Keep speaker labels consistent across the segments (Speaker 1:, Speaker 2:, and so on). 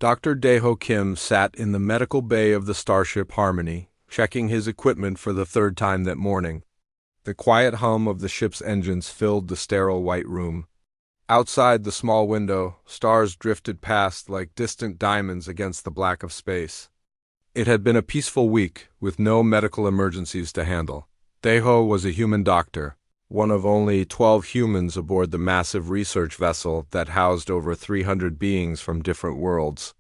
Speaker 1: Dr. Daeho Kim sat in the medical bay of the starship Harmony, checking his equipment for the third time that morning. The quiet hum of the ship's engines filled the sterile white room. Outside the small window, stars drifted past like distant diamonds against the black of space. It had been a peaceful week, with no medical emergencies to handle. Daeho was a human doctor, one of only 12 humans aboard the massive research vessel that housed over 300 beings from different worlds.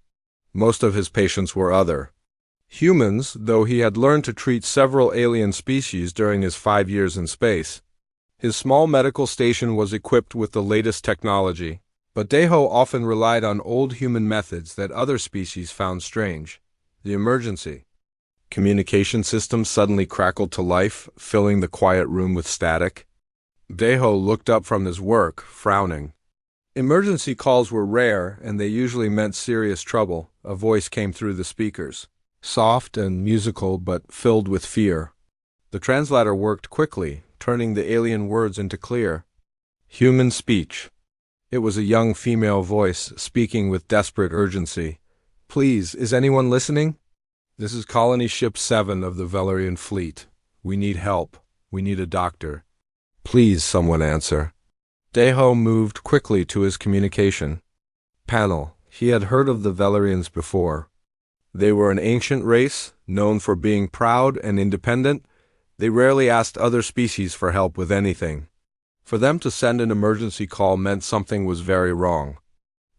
Speaker 1: Most of his patients were other humans, though he had learned to treat several alien species during his 5 years in space. His small medical station was equipped with the latest technology, but Daeho often relied on old human methods that other species found strange. The emergency communication system suddenly crackled to life, filling the quiet room with static. Daeho looked up from his work, frowning. Emergency calls were rare, and they usually meant serious trouble. A voice came through the speakers, soft and musical but filled with fear. The translator worked quickly, turning the alien words into clear human speech. It was a young female voice, speaking with desperate urgency. "Please, is anyone listening? This is Colony Ship 7 of the Valerian Fleet. We need help. We need a doctor. Please, someone answer." Daeho moved quickly to his communication panel. He had heard of the Valerians before. They were an ancient race, known for being proud and independent. They rarely asked other species for help with anything. For them to send an emergency call meant something was very wrong.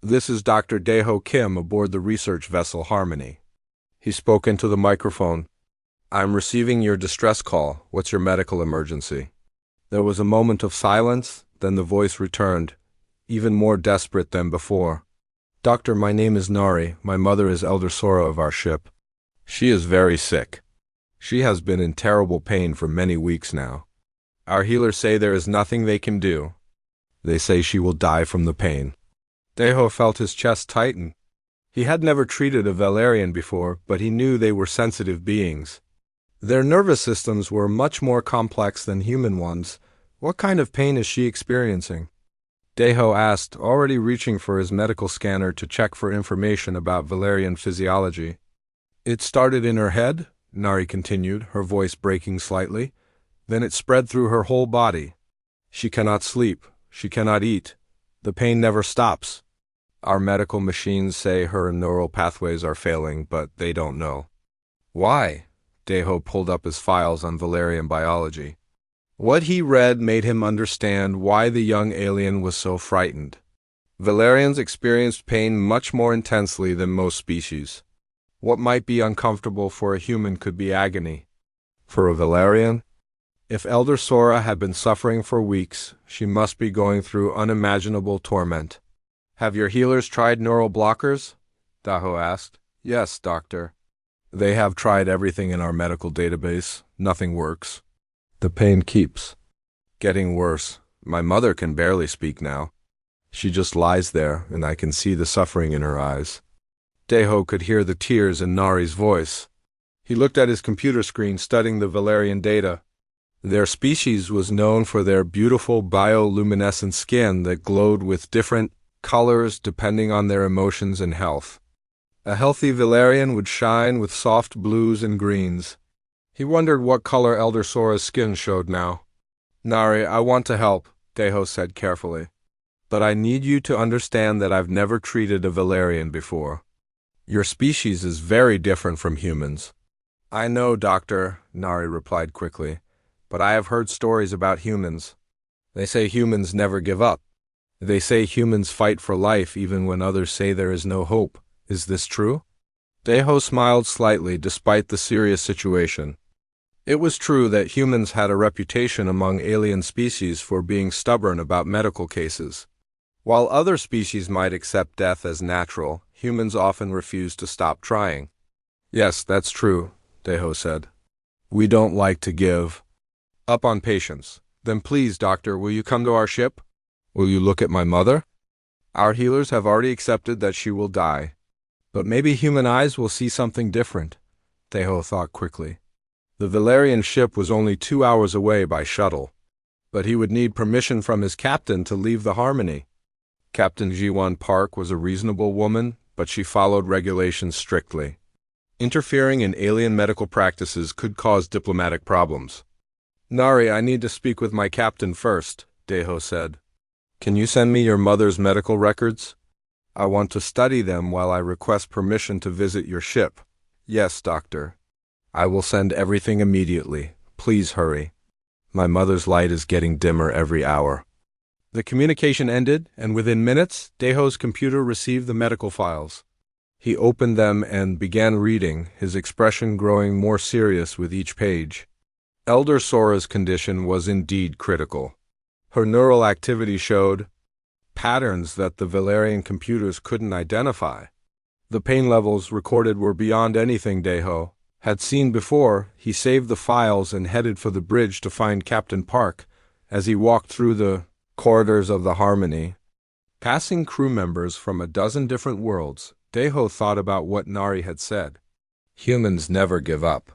Speaker 1: "This is Dr. Daeho Kim aboard the research vessel Harmony." He spoke into the microphone. "I'm receiving your distress call. What's your medical emergency?" There was a moment of silence, then the voice returned, even more desperate than before. "Doctor, my name is Nari. My mother is Elder Sora of our ship. She is very sick. She has been in terrible pain for many weeks now. Our healers say there is nothing they can do. They say she will die from the pain." Daeho felt his chest tighten. He had never treated a Valerian before, but he knew they were sensitive beings. Their nervous systems were much more complex than human ones. "What kind of pain is she experiencing?" Daeho asked, already reaching for his medical scanner to check for information about Valerian physiology. "It started in her head," Nari continued, her voice breaking slightly. "Then it spread through her whole body. She cannot sleep. She cannot eat. The pain never stops. Our medical machines say her neural pathways are failing, but they don't know." "Why?" Daeho pulled up his files on Valerian biology. What he read made him understand why the young alien was so frightened. Valerians experienced pain much more intensely than most species. What might be uncomfortable for a human could be agony for a Valerian. If Elder Sora had been suffering for weeks, she must be going through unimaginable torment. "Have your healers tried neural blockers?" Daeho asked. "Yes, doctor. They have tried everything in our medical database. Nothing works. The pain keeps getting worse. My mother can barely speak now. She just lies there, and I can see the suffering in her eyes." Daeho could hear the tears in Nari's voice. He looked at his computer screen, studying the Valerian data. Their species was known for their beautiful bioluminescent skin that glowed with different colors depending on their emotions and health. A healthy Valerian would shine with soft blues and greens. He wondered what color Elder Sora's skin showed now. "Nari, I want to help," Daeho said carefully. "But I need you to understand that I've never treated a Valerian before. Your species is very different from humans." "I know, doctor," Nari replied quickly, "but I have heard stories about humans. They say humans never give up. They say humans fight for life even when others say there is no hope. Is this true?" Daeho smiled slightly despite the serious situation. It was true that humans had a reputation among alien species for being stubborn about medical cases. While other species might accept death as natural, humans often refused to stop trying. "Yes, that's true," Daeho said. "We don't like to give up on patients. Then please, doctor, will you come to our ship? Will you look at my mother? Our healers have already accepted that she will die. But maybe human eyes will see something different," Daeho thought quickly. The Valerian ship was only 2 hours away by shuttle, but he would need permission from his captain to leave the Harmony. Captain Ji-won Park was a reasonable woman, but she followed regulations strictly. Interfering in alien medical practices could cause diplomatic problems. "Nari, I need to speak with my captain first," Deho said. "Can you send me your mother's medical records? I want to study them while I request permission to visit your ship." "Yes, doctor. I will send everything immediately. Please hurry. My mother's light is getting dimmer every hour." The communication ended, and within minutes, Deho's computer received the medical files. He opened them and began reading, his expression growing more serious with each page. Elder Sora's condition was indeed critical. Her neural activity showed patterns that the Valerian computers couldn't identify. The pain levels recorded were beyond anything Deho had seen before. He saved the files and headed for the bridge to find Captain Park. As he walked through the corridors of the Harmony, passing crew members from a dozen different worlds, Deho thought about what Nari had said. Humans never give up.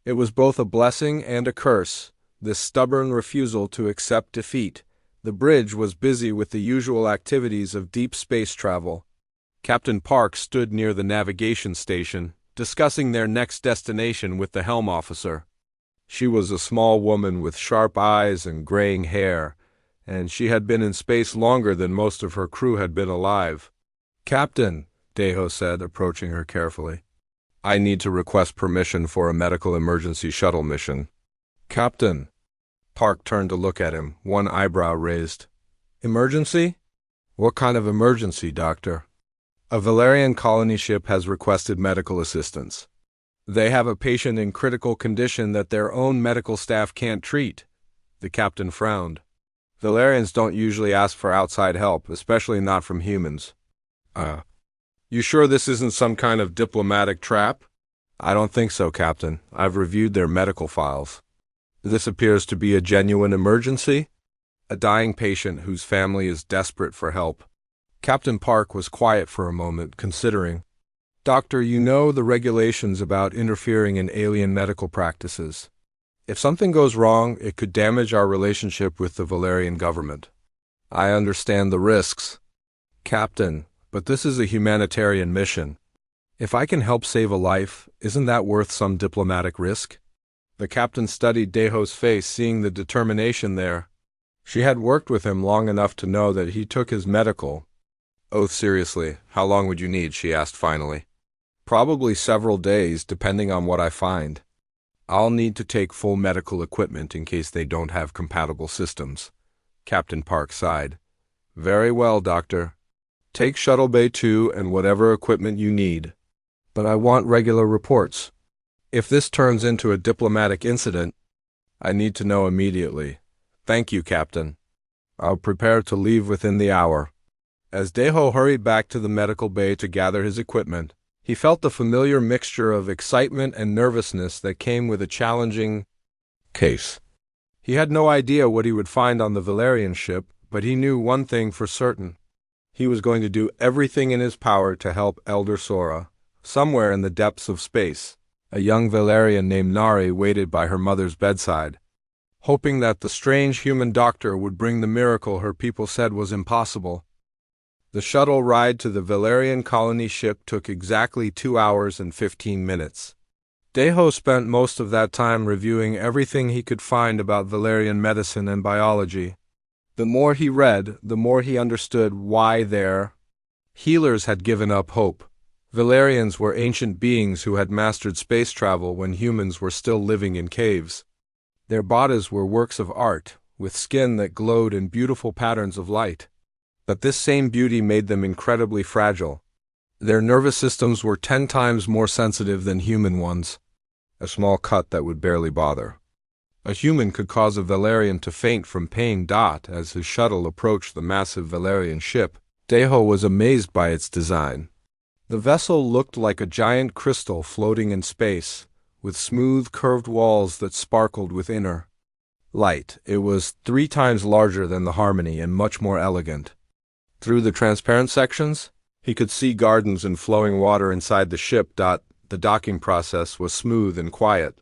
Speaker 1: It was both a blessing and a curse, this stubborn refusal to accept defeat. The bridge was busy with the usual activities of deep space travel. Captain Park stood near the navigation station, discussing their next destination with the helm officer. She was a small woman with sharp eyes and graying hair, and she had been in space longer than most of her crew had been alive. "Captain," Deho said, approaching her carefully, "I need to request permission for a medical emergency shuttle mission." "Captain." Park turned to look at him, one eyebrow raised. "Emergency? What kind of emergency, Doctor?" "A Valerian colony ship has requested medical assistance. They have a patient in critical condition that their own medical staff can't treat." The captain frowned. "Valerians don't usually ask for outside help, especially not from humans." You sure this isn't some kind of diplomatic trap?" "I don't think so, Captain. I've reviewed their medical files." "This appears to be a genuine emergency?" "A dying patient whose family is desperate for help." Captain Park was quiet for a moment, considering. "Doctor, you know the regulations about interfering in alien medical practices. If something goes wrong, it could damage our relationship with the Valerian government." "I understand the risks, Captain, but this is a humanitarian mission. If I can help save a life, isn't that worth some diplomatic risk?" The captain studied Deho's face, seeing the determination there. She had worked with him long enough to know that he took his medical oath seriously. "How long would you need?" she asked finally. "Probably several days, depending on what I find. I'll need to take full medical equipment in case they don't have compatible systems." Captain Park sighed. "Very well, Doctor. Take Shuttle Bay 2 and whatever equipment you need. But I want regular reports. If this turns into a diplomatic incident, I need to know immediately." "Thank you, Captain. I'll prepare to leave within the hour." As Deho hurried back to the medical bay to gather his equipment, he felt the familiar mixture of excitement and nervousness that came with a challenging case. He had no idea what he would find on the Valerian ship, but he knew one thing for certain. He was going to do everything in his power to help Elder Sora. Somewhere in the depths of space, a young Valerian named Nari waited by her mother's bedside, hoping that the strange human doctor would bring the miracle her people said was impossible. The shuttle ride to the Valerian colony ship took exactly 2 hours and 15 minutes. Deho spent most of that time reviewing everything he could find about Valerian medicine and biology. The more he read, the more he understood why their healers had given up hope. Valerians were ancient beings who had mastered space travel when humans were still living in caves. Their bodies were works of art, with skin that glowed in beautiful patterns of light. But this same beauty made them incredibly fragile. Their nervous systems were 10 times more sensitive than human ones. A small cut that would barely bother a human could cause a Valerian to faint from pain. As his shuttle approached the massive Valerian ship, Deho was amazed by its design. The vessel looked like a giant crystal floating in space, with smooth, curved walls that sparkled with inner light. It was 3 times larger than the Harmony and much more elegant. Through the transparent sections, he could see gardens and flowing water inside the ship. The docking process was smooth and quiet.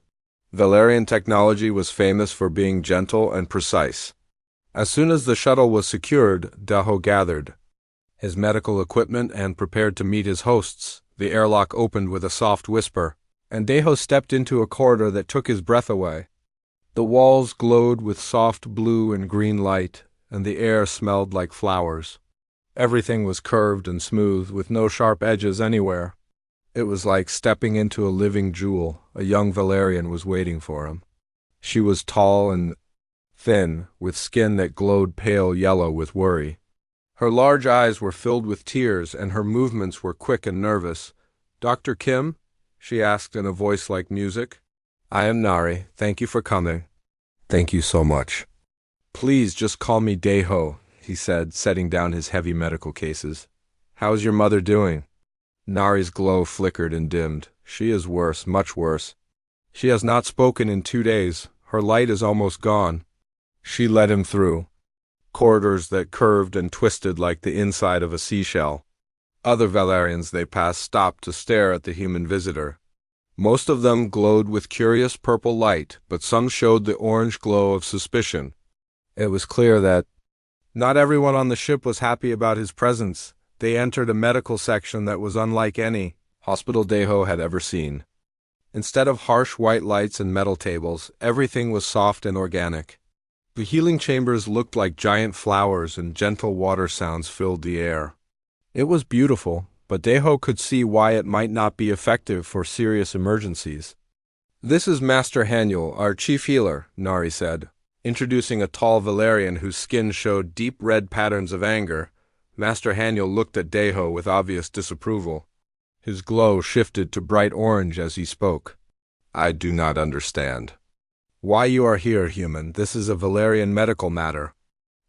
Speaker 1: Valerian technology was famous for being gentle and precise. As soon as the shuttle was secured, Deho gathered his medical equipment and prepared to meet his hosts. The airlock opened with a soft whisper, and Deho stepped into a corridor that took his breath away. The walls glowed with soft blue and green light, and the air smelled like flowers. Everything was curved and smooth, with no sharp edges anywhere. It was like stepping into a living jewel. A young Valerian was waiting for him. She was tall and thin, with skin that glowed pale yellow with worry. Her large eyes were filled with tears, and her movements were quick and nervous. "Dr. Kim?" she asked in a voice like music. "I am Nari. Thank you for coming." "Thank you so much." "Please just call me Deho," he said, setting down his heavy medical cases. "How's your mother doing?" Nari's glow flickered and dimmed. "She is worse, much worse. She has not spoken in 2 days. Her light is almost gone." She led him through corridors that curved and twisted like the inside of a seashell. Other Valerians they passed stopped to stare at the human visitor. Most of them glowed with curious purple light, but some showed the orange glow of suspicion. It was clear that not everyone on the ship was happy about his presence. They entered a medical section that was unlike any hospital Deho had ever seen. Instead of harsh white lights and metal tables, everything was soft and organic. The healing chambers looked like giant flowers, and gentle water sounds filled the air. It was beautiful, but Deho could see why it might not be effective for serious emergencies. "This is Master Haniel, our chief healer," Nari said, introducing a tall Valerian whose skin showed deep red patterns of anger. Master Haniel looked at Deho with obvious disapproval. His glow shifted to bright orange as he spoke. "I do not understand why you are here, human. This is a Valerian medical matter.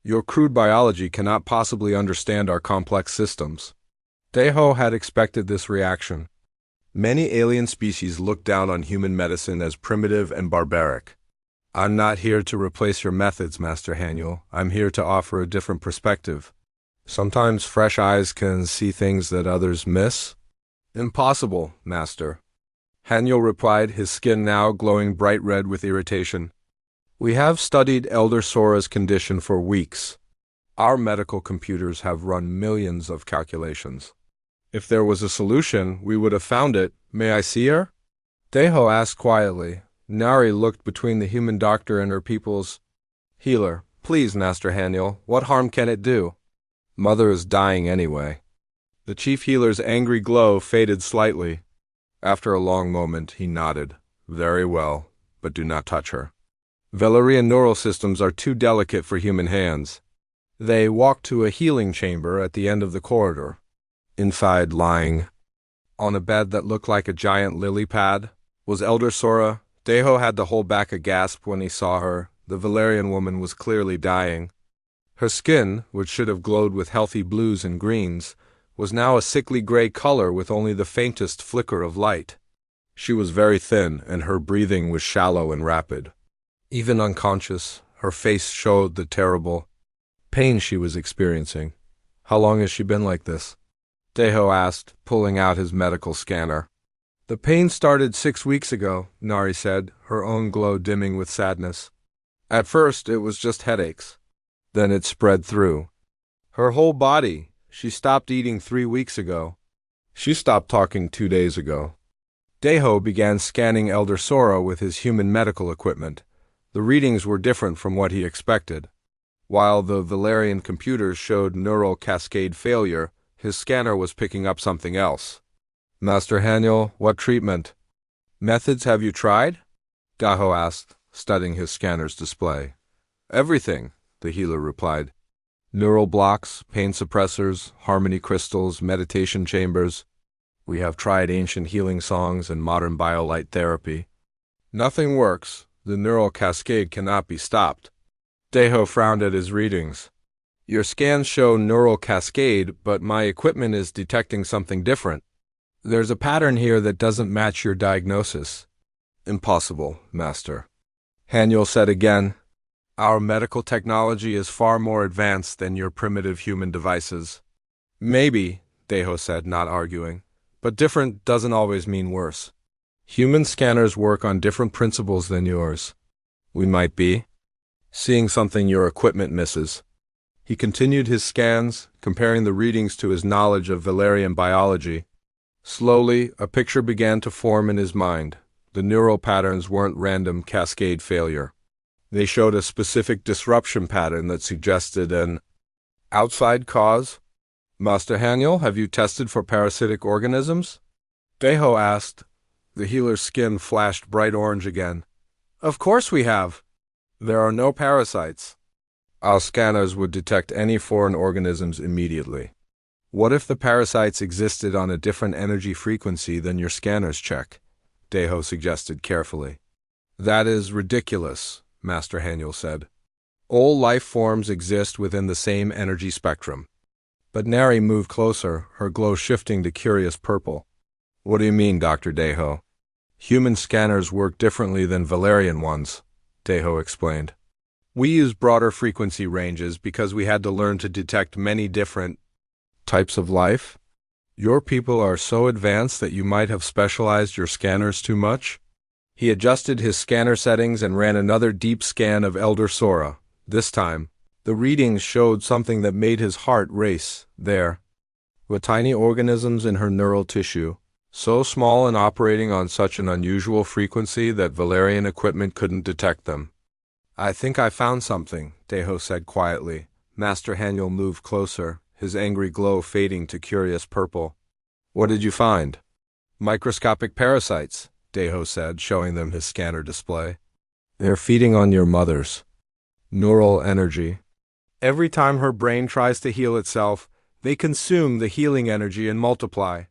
Speaker 1: Your crude biology cannot possibly understand our complex systems." Deho had expected this reaction. Many alien species look down on human medicine as primitive and barbaric. "I'm not here to replace your methods, Master Haniel. I'm here to offer a different perspective. Sometimes fresh eyes can see things that others miss." "Impossible, Master," Haniel replied, his skin now glowing bright red with irritation. "We have studied Elder Sora's condition for weeks. Our medical computers have run millions of calculations. If there was a solution, we would have found it. May I see her?" Deho asked quietly. Nari looked between the human doctor and her people's healer. "Please, Master Haniel, what harm can it do? Mother is dying anyway." The chief healer's angry glow faded slightly. After a long moment, he nodded. "Very well, but do not touch her. Valerian neural systems are too delicate for human hands." They walked to a healing chamber at the end of the corridor. Inside, lying on a bed that looked like a giant lily pad, was Elder Sora. Deho had to hold back a gasp when he saw her. The Valerian woman was clearly dying. Her skin, which should have glowed with healthy blues and greens, was now a sickly gray color with only the faintest flicker of light. She was very thin, and her breathing was shallow and rapid. Even unconscious, her face showed the terrible pain she was experiencing. "How long has she been like this?" Deho asked, pulling out his medical scanner. "The pain started 6 weeks ago," Nari said, her own glow dimming with sadness. "At first, it was just headaches. Then it spread through her whole body. She stopped eating 3 weeks ago. She stopped talking 2 days ago." Deho began scanning Elder Sora with his human medical equipment. The readings were different from what he expected. While the Valerian computers showed neural cascade failure, his scanner was picking up something else. "Master Haniel, what treatment methods have you tried?" Deho asked, studying his scanner's display. "Everything," the healer replied. "Neural blocks, pain suppressors, harmony crystals, meditation chambers. We have tried ancient healing songs and modern biolight therapy. Nothing works. The neural cascade cannot be stopped." Deho frowned at his readings. "Your scans show neural cascade, but my equipment is detecting something different. There's a pattern here that doesn't match your diagnosis." "Impossible, Master," Haniel said again. "Our medical technology is far more advanced than your primitive human devices." "Maybe," Deho said, not arguing, "but different doesn't always mean worse. Human scanners work on different principles than yours. We might be seeing something your equipment misses." He continued his scans, comparing the readings to his knowledge of Valerian biology. Slowly, a picture began to form in his mind. The neural patterns weren't random cascade failure. They showed a specific disruption pattern that suggested an outside cause. Master Haniel, have you tested for parasitic organisms? Deho asked. The healer's skin flashed bright orange again. Of course we have. There are no parasites. Our scanners would detect any foreign organisms immediately. What if the parasites existed on a different energy frequency than your scanners check? Deho suggested carefully. That is ridiculous, Master Haniel said. All life forms exist within the same energy spectrum. But Nari moved closer, her glow shifting to curious purple. What do you mean, Dr. Deho? Human scanners work differently than Valerian ones, Deho explained. We use broader frequency ranges because we had to learn to detect many different types of life. Your people are so advanced that you might have specialized your scanners too much? He adjusted his scanner settings and ran another deep scan of Elder Sora. This time, the readings showed something that made his heart race. There were tiny organisms in her neural tissue, so small and operating on such an unusual frequency that Valerian equipment couldn't detect them. I think I found something, Deho said quietly. Master Haniel moved closer, his angry glow fading to curious purple. What did you find? Microscopic parasites, Deho said, showing them his scanner display. They're feeding on your mother's neural energy. Every time her brain tries to heal itself, they consume the healing energy and multiply.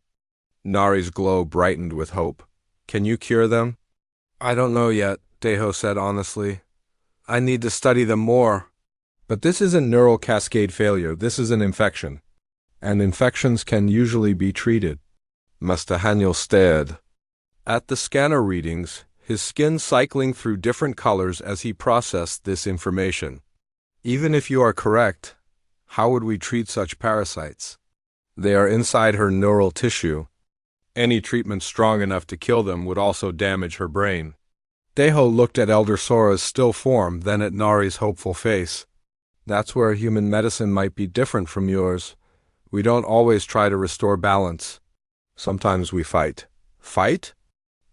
Speaker 1: Nari's glow brightened with hope. Can you cure them? I don't know yet, Deho said honestly. I need to study them more. But this isn't neural cascade failure, this is an infection. And infections can usually be treated. Master Haniel stared at the scanner readings, his skin cycling through different colors as he processed this information. Even if you are correct, how would we treat such parasites? They are inside her neural tissue. Any treatment strong enough to kill them would also damage her brain. Deho looked at Elder Sora's still form, then at Nari's hopeful face. That's where human medicine might be different from yours. We don't always try to restore balance. Sometimes we fight. Fight?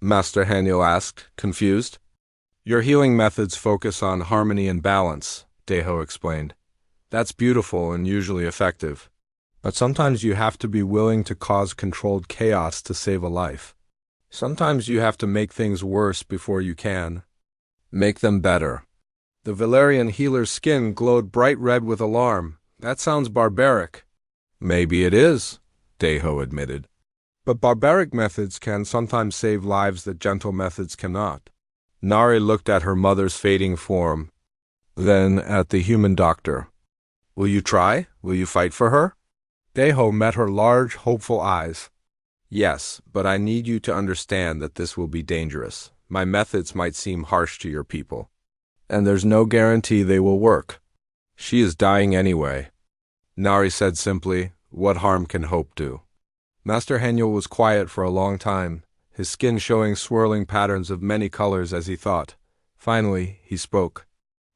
Speaker 1: Master Haniel asked, confused. Your healing methods focus on harmony and balance, Deho explained. That's beautiful and usually effective. But sometimes you have to be willing to cause controlled chaos to save a life. Sometimes you have to make things worse before you can make them better. The Valerian healer's skin glowed bright red with alarm. That sounds barbaric. Maybe it is, Deho admitted. But barbaric methods can sometimes save lives that gentle methods cannot. Nari looked at her mother's fading form, then at the human doctor. Will you try? Will you fight for her? Deho met her large, hopeful eyes. Yes, but I need you to understand that this will be dangerous. My methods might seem harsh to your people. And there's no guarantee they will work. She is dying anyway. Nari said simply, what harm can hope do? Master Haniel was quiet for a long time, his skin showing swirling patterns of many colors as he thought. Finally, he spoke.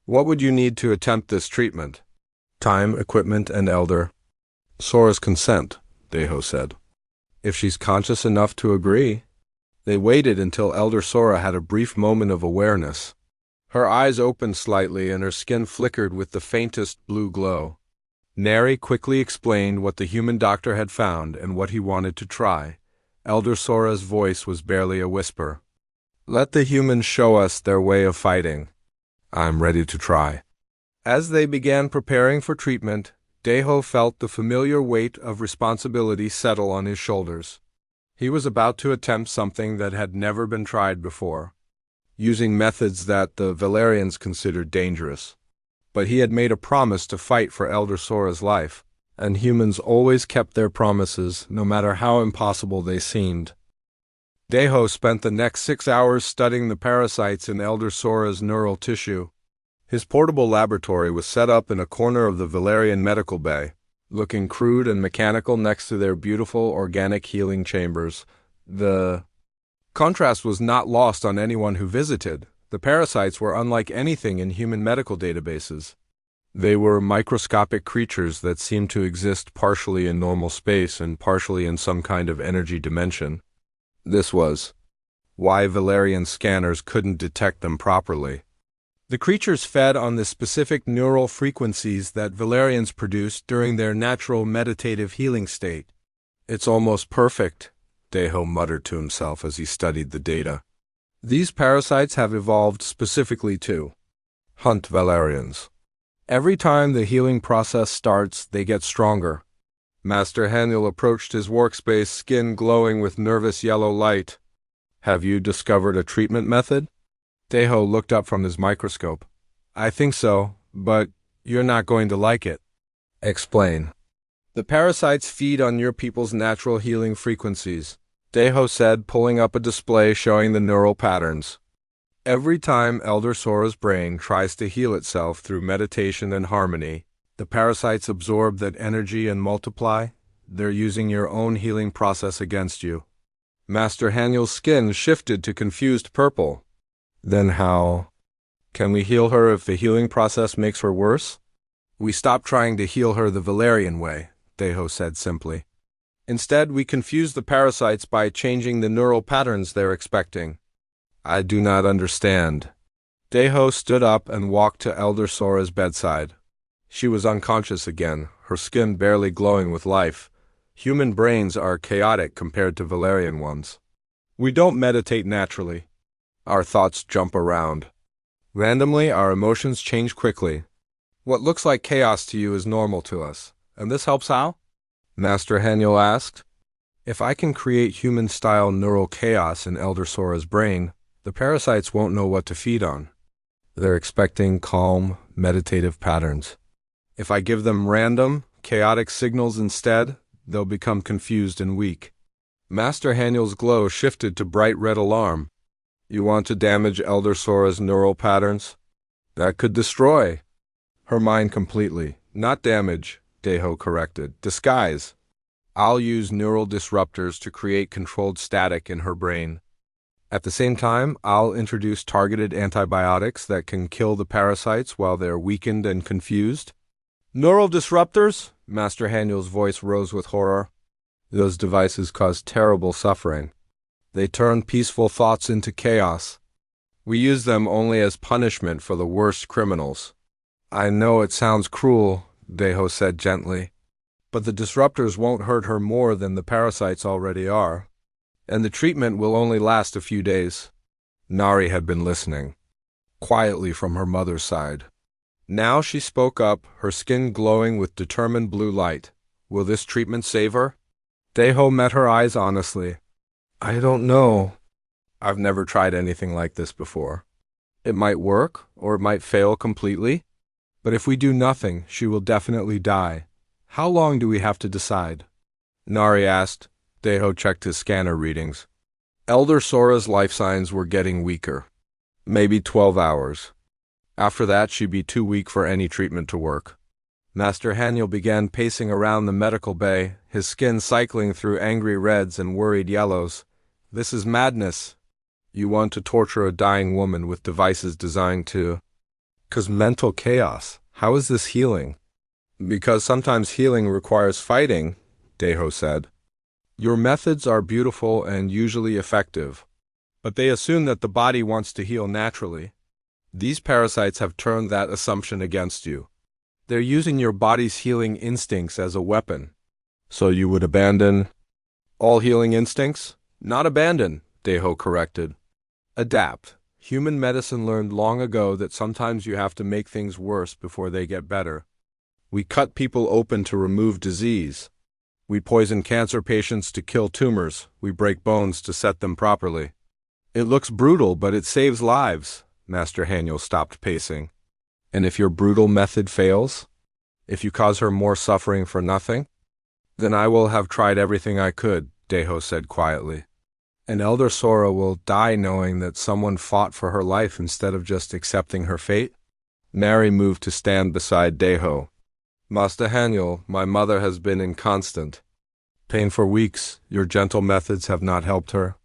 Speaker 1: What would you need to attempt this treatment? Time, equipment, and Elder Sora's consent, Deho said. If she's conscious enough to agree. They waited until Elder Sora had a brief moment of awareness. Her eyes opened slightly and her skin flickered with the faintest blue glow. Nari quickly explained what the human doctor had found and what he wanted to try. Elder Sora's voice was barely a whisper. Let the humans show us their way of fighting. I'm ready to try. As they began preparing for treatment, Deho felt the familiar weight of responsibility settle on his shoulders. He was about to attempt something that had never been tried before, using methods that the Valerians considered dangerous. But he had made a promise to fight for Elder Sora's life, and humans always kept their promises, no matter how impossible they seemed. Deho spent the next 6 hours studying the parasites in Elder Sora's neural tissue. His portable laboratory was set up in a corner of the Valerian medical bay, looking crude and mechanical next to their beautiful organic healing chambers. The contrast was not lost on anyone who visited. The parasites were unlike anything in human medical databases. They were microscopic creatures that seemed to exist partially in normal space and partially in some kind of energy dimension. This was why Valerian scanners couldn't detect them properly. The creatures fed on the specific neural frequencies that Valerians produced during their natural meditative healing state. It's almost perfect, Deho muttered to himself as he studied the data. These parasites have evolved specifically to hunt Valerians. Every time the healing process starts, they get stronger. Master Haniel approached his workspace, skin glowing with nervous yellow light. Have you discovered a treatment method? Deho looked up from his microscope. I think so, but you're not going to like it. Explain. The parasites feed on your people's natural healing frequencies, Deho said, pulling up a display showing the neural patterns. Every time Elder Sora's brain tries to heal itself through meditation and harmony, the parasites absorb that energy and multiply. They're using your own healing process against you. Master Haniel's skin shifted to confused purple. Then how? Can we heal her if the healing process makes her worse? We stop trying to heal her the Valerian way, Deho said simply. Instead, we confuse the parasites by changing the neural patterns they're expecting. I do not understand. Deho stood up and walked to Elder Sora's bedside. She was unconscious again, her skin barely glowing with life. Human brains are chaotic compared to Valerian ones. We don't meditate naturally. Our thoughts jump around. Randomly, our emotions change quickly. What looks like chaos to you is normal to us. And this helps how? Master Haniel asked. If I can create human-style neural chaos in Elder Sora's brain, the parasites won't know what to feed on. They're expecting calm, meditative patterns. If I give them random, chaotic signals instead, they'll become confused and weak. Master Haniel's glow shifted to bright red alarm. You want to damage Elder Sora's neural patterns? That could destroy her mind completely. Not damage, Deho corrected. Disguise. I'll use neural disruptors to create controlled static in her brain. At the same time, I'll introduce targeted antibiotics that can kill the parasites while they're weakened and confused. Neural disruptors? Master Haniel's voice rose with horror. Those devices cause terrible suffering. They turn peaceful thoughts into chaos. We use them only as punishment for the worst criminals. I know it sounds cruel, Deho said gently, but the disruptors won't hurt her more than the parasites already are. And the treatment will only last a few days. Nari had been listening, quietly from her mother's side. Now she spoke up, her skin glowing with determined blue light. Will this treatment save her? Deho met her eyes honestly. I don't know. I've never tried anything like this before. It might work, or it might fail completely. But if we do nothing, she will definitely die. How long do we have to decide? Nari asked. Deho checked his scanner readings. Elder Sora's life signs were getting weaker. Maybe 12 hours. After that, she'd be too weak for any treatment to work. Master Haniel began pacing around the medical bay, his skin cycling through angry reds and worried yellows. This is madness. You want to torture a dying woman with devices designed to... 'Cause mental chaos. How is this healing? Because sometimes healing requires fighting, Deho said. Your methods are beautiful and usually effective, but they assume that the body wants to heal naturally. These parasites have turned that assumption against you. They're using your body's healing instincts as a weapon. So you would abandon all healing instincts? Not abandon, Deho corrected. Adapt. Human medicine learned long ago that sometimes you have to make things worse before they get better. We cut people open to remove disease. We poison cancer patients to kill tumors. We break bones to set them properly. It looks brutal, but it saves lives. Master Haniel stopped pacing. And if your brutal method fails? If you cause her more suffering for nothing? Then I will have tried everything I could, Deho said quietly. And Elder Sora will die knowing that someone fought for her life instead of just accepting her fate? Nari moved to stand beside Deho. Master Haniel, my mother has been in constant pain for weeks. Your gentle methods have not helped her.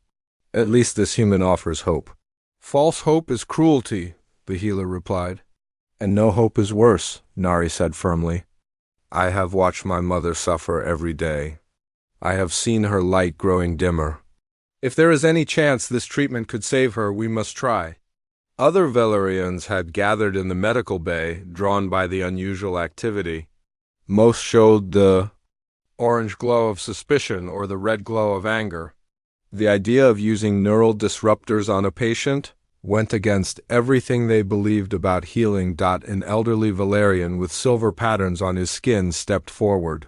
Speaker 1: At least this human offers hope. False hope is cruelty, the healer replied. And no hope is worse, Nari said firmly. I have watched my mother suffer every day. I have seen her light growing dimmer. If there is any chance this treatment could save her, we must try. Other Valerians had gathered in the medical bay, drawn by the unusual activity. Most showed the orange glow of suspicion or the red glow of anger. The idea of using neural disruptors on a patient went against everything they believed about healing. An elderly Valerian with silver patterns on his skin stepped forward.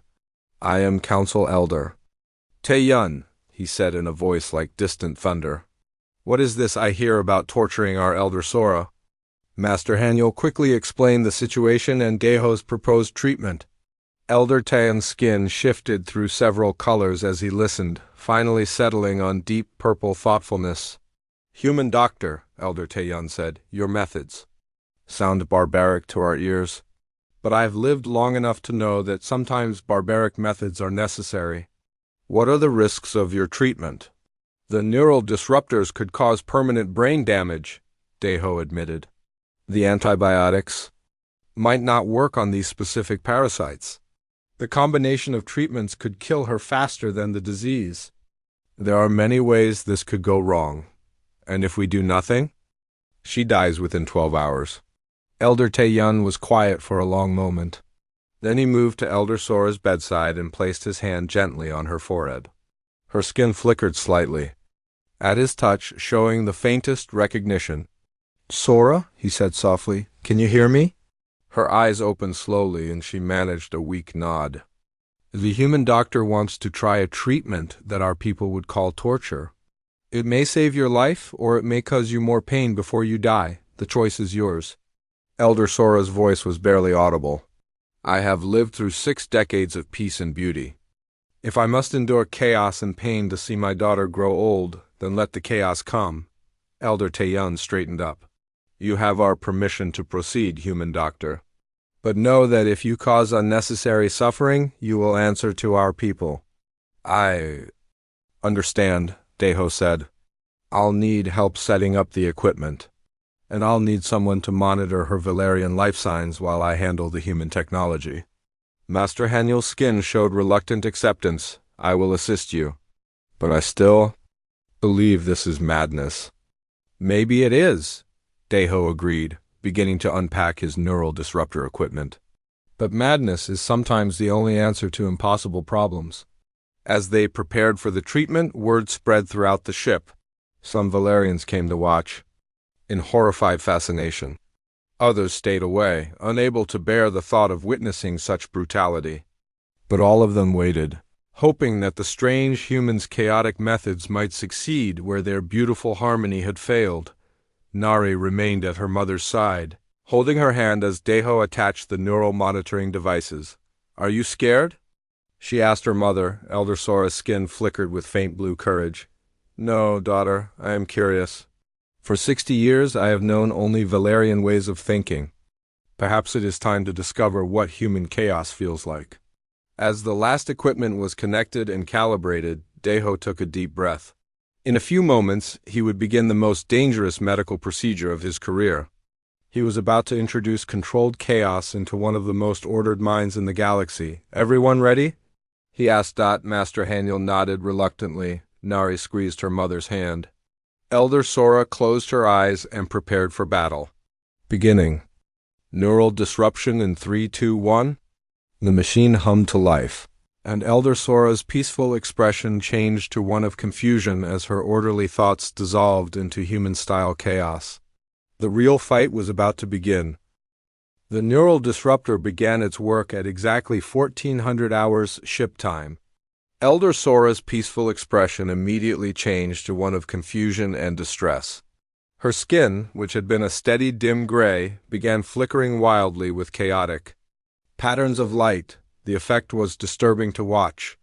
Speaker 1: I am Council Elder Tae-yun, he said in a voice like distant thunder. What is this I hear about torturing our Elder Sora? Master Haniel quickly explained the situation and Daeho's proposed treatment. Elder Tae's skin shifted through several colors as he listened, finally settling on deep purple thoughtfulness. Human doctor, Elder Tae-yun said, your methods sound barbaric to our ears. But I have lived long enough to know that sometimes barbaric methods are necessary. What are the risks of your treatment? The neural disruptors could cause permanent brain damage, Daeho admitted. The antibiotics might not work on these specific parasites. The combination of treatments could kill her faster than the disease. There are many ways this could go wrong. And if we do nothing, she dies within 12 hours. Elder Tae-yun was quiet for a long moment. Then he moved to Elder Sora's bedside and placed his hand gently on her forehead. Her skin flickered slightly, at his touch showing the faintest recognition. Sora, he said softly, can you hear me? Her eyes opened slowly and she managed a weak nod. The human doctor wants to try a treatment that our people would call torture. It may save your life or it may cause you more pain before you die. The choice is yours. Elder Sora's voice was barely audible. I have lived through 6 decades of peace and beauty. If I must endure chaos and pain to see my daughter grow old, then let the chaos come. Elder Tae-yun straightened up. You have our permission to proceed, human doctor. But know that if you cause unnecessary suffering, you will answer to our people. I understand, Daeho said. I'll need help setting up the equipment. And I'll need someone to monitor her Valerian life signs while I handle the human technology. Master Haniel's skin showed reluctant acceptance. I will assist you. But I still believe this is madness. Maybe it is, Daeho agreed, beginning to unpack his neural disruptor equipment. But madness is sometimes the only answer to impossible problems. As they prepared for the treatment, word spread throughout the ship. Some Valerians came to watch, in horrified fascination. Others stayed away, unable to bear the thought of witnessing such brutality. But all of them waited, hoping that the strange humans' chaotic methods might succeed where their beautiful harmony had failed. Nari remained at her mother's side, holding her hand as Daeho attached the neural monitoring devices. Are you scared? She asked her mother. Elder Sora's skin flickered with faint blue courage. No, daughter, I am curious. For 60 years I have known only Valerian ways of thinking. Perhaps it is time to discover what human chaos feels like. As the last equipment was connected and calibrated, Daeho took a deep breath. In a few moments, he would begin the most dangerous medical procedure of his career. He was about to introduce controlled chaos into one of the most ordered minds in the galaxy. Everyone ready? He asked. Master Haniel nodded reluctantly. Nari squeezed her mother's hand. Elder Sora closed her eyes and prepared for battle. Beginning. Neural disruption in 3, 2, 1. The machine hummed to life, and Elder Sora's peaceful expression changed to one of confusion as her orderly thoughts dissolved into human-style chaos. The real fight was about to begin. The neural disruptor began its work at exactly 1400 hours ship time. Elder Sora's peaceful expression immediately changed to one of confusion and distress. Her skin, which had been a steady dim gray, began flickering wildly with chaotic patterns of light. The effect was disturbing to watch.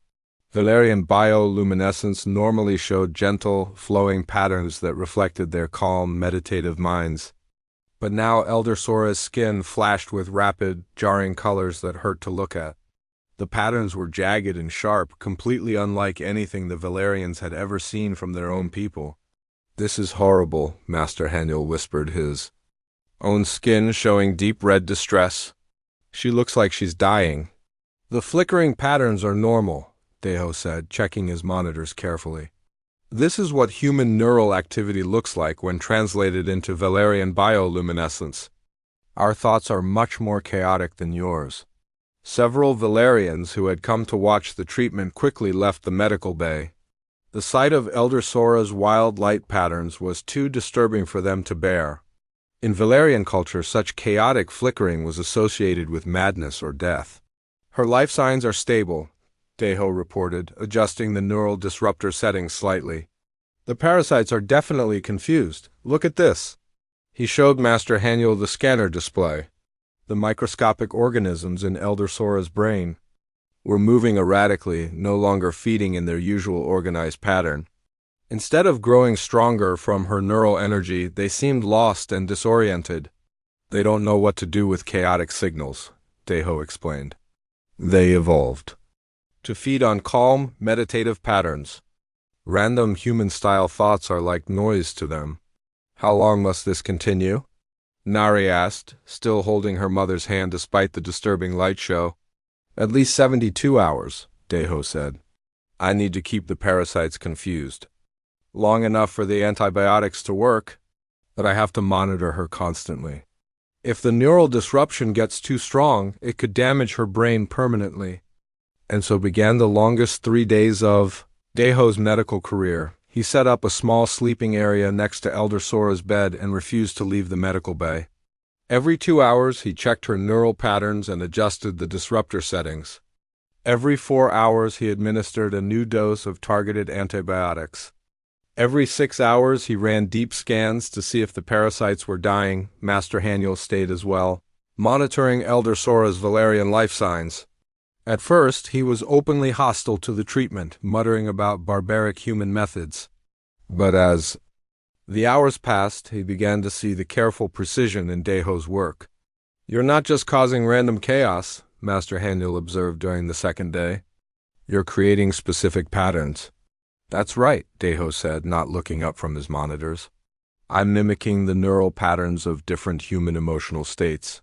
Speaker 1: Valerian bioluminescence normally showed gentle, flowing patterns that reflected their calm, meditative minds. But now Elder Sora's skin flashed with rapid, jarring colors that hurt to look at. The patterns were jagged and sharp, completely unlike anything the Valerians had ever seen from their own people. This is horrible, Master Haniel whispered, his own skin showing deep red distress. She looks like she's dying. The flickering patterns are normal, Deho said, checking his monitors carefully. This is what human neural activity looks like when translated into Valerian bioluminescence. Our thoughts are much more chaotic than yours. Several Valerians who had come to watch the treatment quickly left the medical bay. The sight of Elder Sora's wild light patterns was too disturbing for them to bear. In Valerian culture, such chaotic flickering was associated with madness or death. Her life signs are stable, Deho reported, adjusting the neural disruptor settings slightly. The parasites are definitely confused. Look at this. He showed Master Haniel the scanner display. The microscopic organisms in Elder Sora's brain were moving erratically, no longer feeding in their usual organized pattern. Instead of growing stronger from her neural energy, they seemed lost and disoriented. They don't know what to do with chaotic signals, Deho explained. They evolved to feed on calm, meditative patterns. Random human-style thoughts are like noise to them. How long must this continue? Nari asked, still holding her mother's hand despite the disturbing light show. At least 72 hours, Deho said. I need to keep the parasites confused. Long enough for the antibiotics to work, but I have to monitor her constantly. If the neural disruption gets too strong, it could damage her brain permanently. And so began the longest 3 days of Deho's medical career. He set up a small sleeping area next to Elder Sora's bed and refused to leave the medical bay. Every 2 hours, he checked her neural patterns and adjusted the disruptor settings. Every 4 hours, he administered a new dose of targeted antibiotics. Every 6 hours, he ran deep scans to see if the parasites were dying. Master Haniel stayed as well, monitoring Elder Sora's Valerian life signs. At first, he was openly hostile to the treatment, muttering about barbaric human methods. But as the hours passed, he began to see the careful precision in Deho's work. You're not just causing random chaos, Master Haniel observed during the second day. You're creating specific patterns. That's right, Deho said, not looking up from his monitors. I'm mimicking the neural patterns of different human emotional states.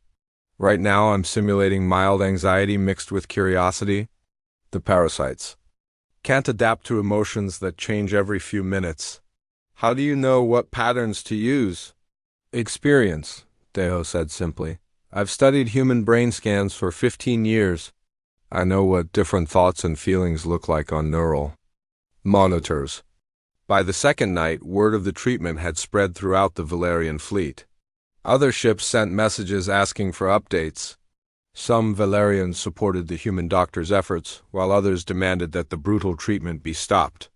Speaker 1: Right now, I'm simulating mild anxiety mixed with curiosity. The parasites can't adapt to emotions that change every few minutes. How do you know what patterns to use? Experience, Deho said simply. I've studied human brain scans for 15 years. I know what different thoughts and feelings look like on neural monitors. By the second night, word of the treatment had spread throughout the Valerian fleet. Other ships sent messages asking for updates. Some Valerians supported the human doctor's efforts, while others demanded that the brutal treatment be stopped.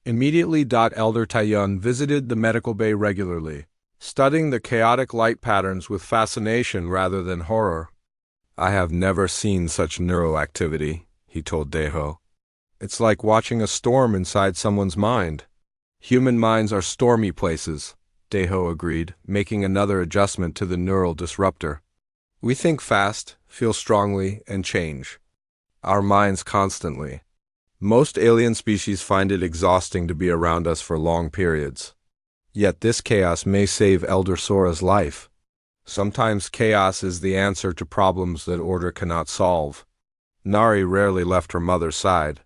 Speaker 1: Immediately, Elder Taiyun visited the medical bay regularly, studying the chaotic light patterns with fascination rather than horror. I have never seen such neural activity, he told Deho. It's like watching a storm inside someone's mind. Human minds are stormy places, Deho agreed, making another adjustment to the neural disruptor. We think fast, feel strongly, and change our minds constantly. Most alien species find it exhausting to be around us for long periods. Yet this chaos may save Elder Sora's life. Sometimes chaos is the answer to problems that order cannot solve. Nari rarely left her mother's side.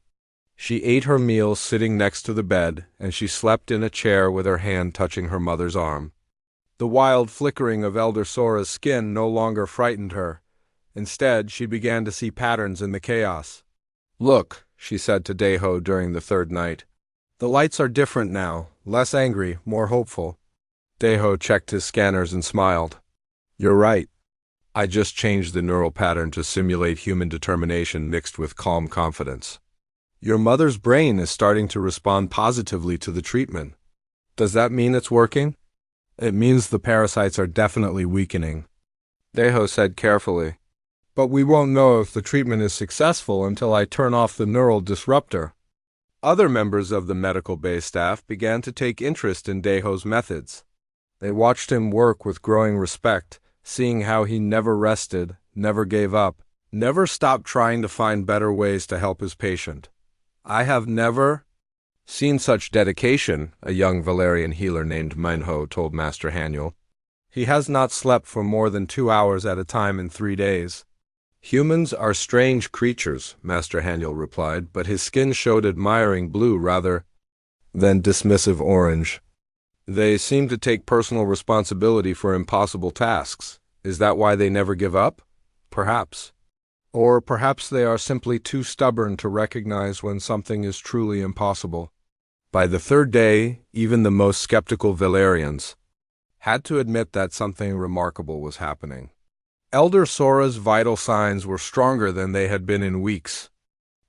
Speaker 1: She ate her meal sitting next to the bed, and she slept in a chair with her hand touching her mother's arm. The wild flickering of Elder Sora's skin no longer frightened her. Instead, she began to see patterns in the chaos. Look, she said to Deho during the third night. The lights are different now, less angry, more hopeful. Deho checked his scanners and smiled. You're right. I just changed the neural pattern to simulate human determination mixed with calm confidence. Your mother's brain is starting to respond positively to the treatment. Does that mean it's working? It means the parasites are definitely weakening, Deho said carefully. But we won't know if the treatment is successful until I turn off the neural disruptor. Other members of the medical bay staff began to take interest in Deho's methods. They watched him work with growing respect, seeing how he never rested, never gave up, never stopped trying to find better ways to help his patient. I have never seen such dedication, a young Valerian healer named Minho told Master Haniel. He has not slept for more than 2 hours at a time in 3 days. Humans are strange creatures, Master Haniel replied, but his skin showed admiring blue rather than dismissive orange. They seem to take personal responsibility for impossible tasks. Is that why they never give up? Perhaps. Or perhaps they are simply too stubborn to recognize when something is truly impossible. By the third day, even the most skeptical Valerians had to admit that something remarkable was happening. Elder Sora's vital signs were stronger than they had been in weeks.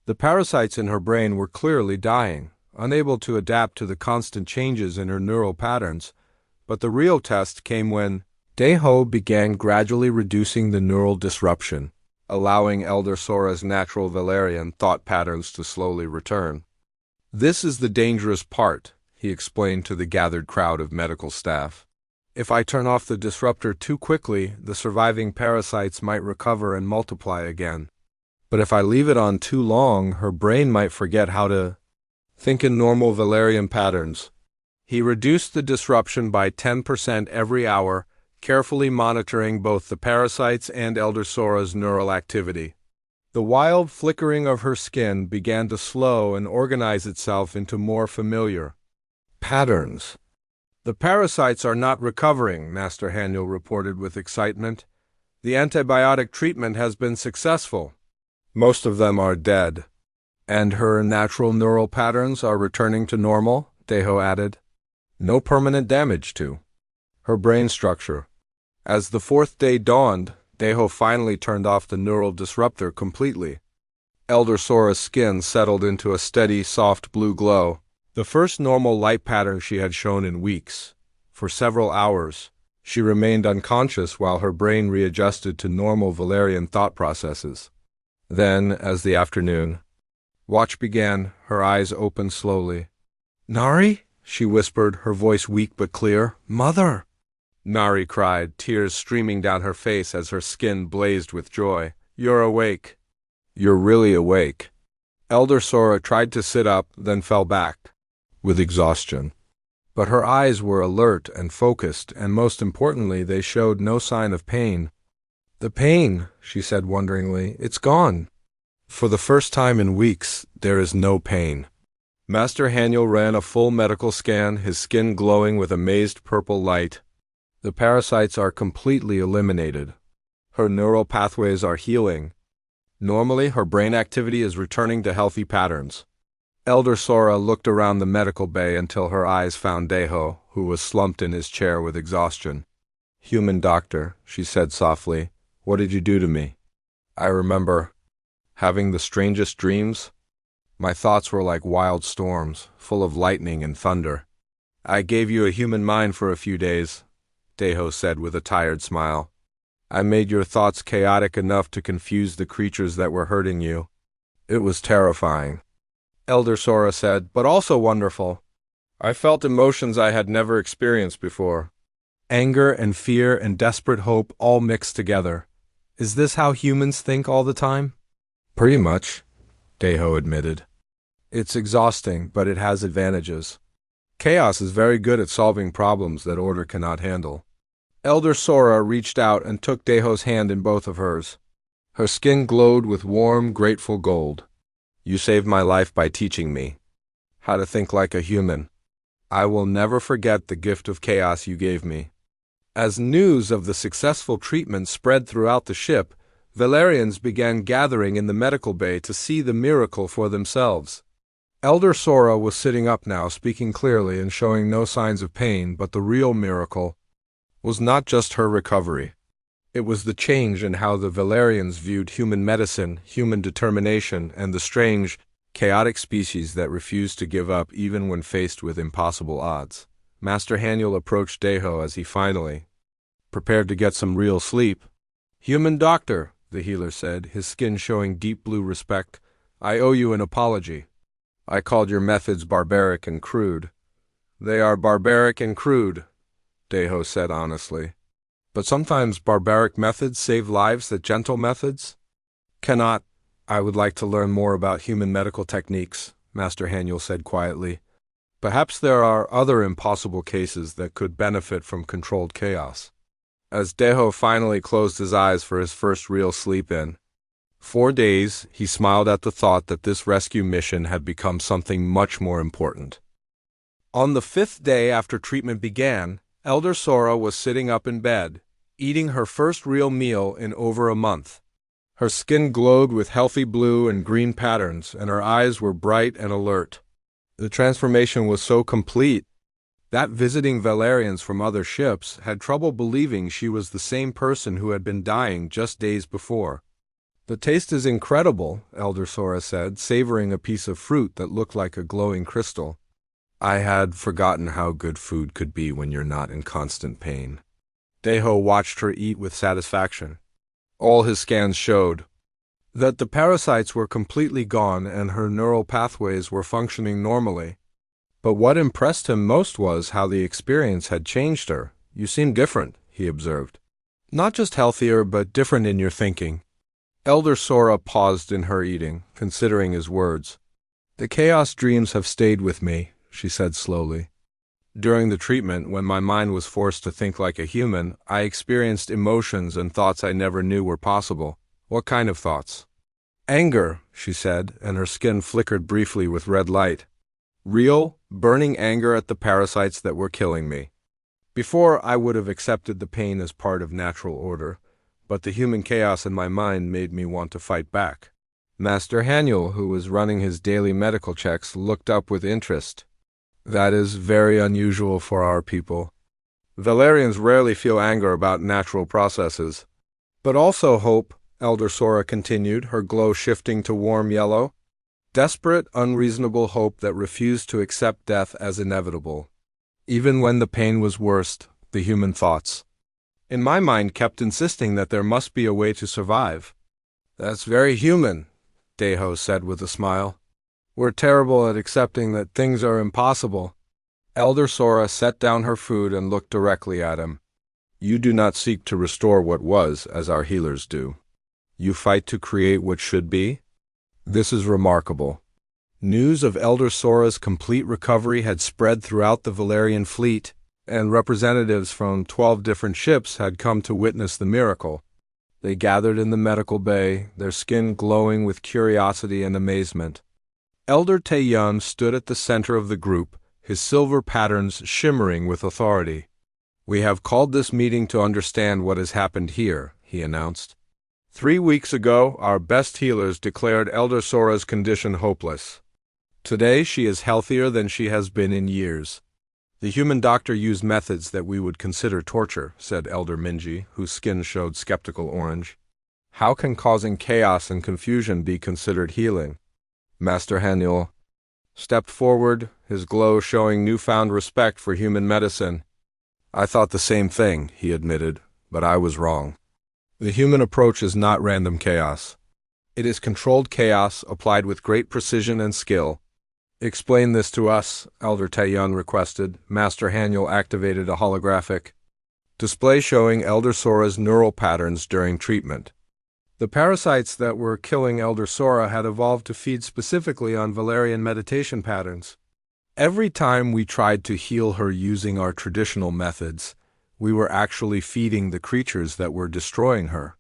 Speaker 1: The parasites in her brain were clearly dying, unable to adapt to the constant changes in her neural patterns, but the real test came when Deho began gradually reducing the neural disruption, allowing Elder Sora's natural Valerian thought patterns to slowly return. This is the dangerous part, he explained to the gathered crowd of medical staff. If I turn off the disruptor too quickly, the surviving parasites might recover and multiply again. But if I leave it on too long, her brain might forget how to think in normal Valerian patterns. He reduced the disruption by 10% every hour, carefully monitoring both the parasites and Elder Sora's neural activity. The wild flickering of her skin began to slow and organize itself into more familiar patterns. The parasites are not recovering, Master Haniel reported with excitement. The antibiotic treatment has been successful. Most of them are dead. And her natural neural patterns are returning to normal, Deho added. No permanent damage to her brain structure. As the fourth day dawned, Deho finally turned off the neural disruptor completely. Elder Sora's skin settled into a steady, soft blue glow, the first normal light pattern she had shown in weeks. For several hours, she remained unconscious while her brain readjusted to normal Valerian thought processes. Then, as the afternoon watch began, her eyes opened slowly. "Nari?" she whispered, her voice weak but clear. "Mother!" Nari cried, tears streaming down her face as her skin blazed with joy. "You're awake." "You're really awake." Elder Sora tried to sit up, then fell back with exhaustion. But her eyes were alert and focused, and most importantly, they showed no sign of pain. "The pain," she said wonderingly, "it's gone." For the first time in weeks, there is no pain. Master Haniel ran a full medical scan, his skin glowing with amazed purple light. The parasites are completely eliminated. Her neural pathways are healing. Normally, her brain activity is returning to healthy patterns. Elder Sora looked around the medical bay until her eyes found Deho, who was slumped in his chair with exhaustion. "Human doctor," she said softly, "what did you do to me?" "I remember having the strangest dreams. My thoughts were like wild storms, full of lightning and thunder. I gave you a human mind for a few days," Deho said with a tired smile. "I made your thoughts chaotic enough to confuse the creatures that were hurting you. It was terrifying," Elder Sora said, "but also wonderful. I felt emotions I had never experienced before. Anger and fear and desperate hope all mixed together. Is this how humans think all the time?" "Pretty much," Deho admitted. "It's exhausting, but it has advantages. Chaos is very good at solving problems that order cannot handle." Elder Sora reached out and took Deho's hand in both of hers. Her skin glowed with warm, grateful gold. "You saved my life by teaching me how to think like a human. I will never forget the gift of chaos you gave me." As news of the successful treatment spread throughout the ship, Valerians began gathering in the medical bay to see the miracle for themselves. Elder Sora was sitting up now, speaking clearly and showing no signs of pain, but the real miracle was not just her recovery. It was the change in how the Valerians viewed human medicine, human determination, and the strange, chaotic species that refused to give up even when faced with impossible odds. Master Haniel approached Deho as he finally prepared to get some real sleep. "Human doctor," the healer said, his skin showing deep blue respect, "I owe you an apology. I called your methods barbaric and crude." "They are barbaric and crude," Deho said honestly. "But sometimes barbaric methods save lives that gentle methods cannot." "I would like to learn more about human medical techniques," Master Haniel said quietly. "Perhaps there are other impossible cases that could benefit from controlled chaos." as Deho finally closed his eyes for his first real sleep-in. 4 days, he smiled at the thought that this rescue mission had become something much more important. On the 5th day after treatment began, Elder Sora was sitting up in bed, eating her first real meal in over a month. Her skin glowed with healthy blue and green patterns, and her eyes were bright and alert. The transformation was so complete that visiting Valerians from other ships had trouble believing she was the same person who had been dying just days before. "The taste is incredible," Elder Sora said, savoring a piece of fruit that looked like a glowing crystal. "I had forgotten how good food could be when you're not in constant pain." Deho watched her eat with satisfaction. All his scans showed that the parasites were completely gone and her neural pathways were functioning normally. But what impressed him most was how the experience had changed her. "You seem different," he observed. "Not just healthier, but different in your thinking." Elder Sora paused in her eating, considering his words. "The chaos dreams have stayed with me," she said slowly. "During the treatment, when my mind was forced to think like a human, I experienced emotions and thoughts I never knew were possible." "What kind of thoughts?" "Anger," she said, and her skin flickered briefly with red light. "Real, burning anger at the parasites that were killing me. Before, I would have accepted the pain as part of natural order, but the human chaos in my mind made me want to fight back." Master Haniel, who was running his daily medical checks, looked up with interest. "That is very unusual for our people. Valerians rarely feel anger about natural processes." "But also hope," Elder Sora continued, her glow shifting to warm yellow. "Desperate, unreasonable hope that refused to accept death as inevitable. Even when the pain was worst, the human thoughts in my mind kept insisting that there must be a way to survive." "That's very human," Deho said with a smile. "We're terrible at accepting that things are impossible." Elder Sora set down her food and looked directly at him. "You do not seek to restore what was, as our healers do. You fight to create what should be? This is remarkable." News of Elder Sora's complete recovery had spread throughout the Valerian fleet, and representatives from 12 different ships had come to witness the miracle. They gathered in the medical bay, their skin glowing with curiosity and amazement. Elder Taeyun stood at the center of the group, his silver patterns shimmering with authority. "We have called this meeting to understand what has happened here," he announced. 3 weeks ago, our best healers declared Elder Sora's condition hopeless. Today, she is healthier than she has been in years. "The human doctor used methods that we would consider torture," said Elder Minji, whose skin showed skeptical orange. "How can causing chaos and confusion be considered healing?" Master Haniel stepped forward, his glow showing newfound respect for human medicine. "I thought the same thing," he admitted, "but I was wrong. The human approach is not random chaos. It is controlled chaos applied with great precision and skill." "Explain this to us," Elder Taeyun requested. Master Haniel activated a holographic display showing Elder Sora's neural patterns during treatment. The parasites that were killing Elder Sora had evolved to feed specifically on Valerian meditation patterns. Every time we tried to heal her using our traditional methods, we were actually feeding the creatures that were destroying her.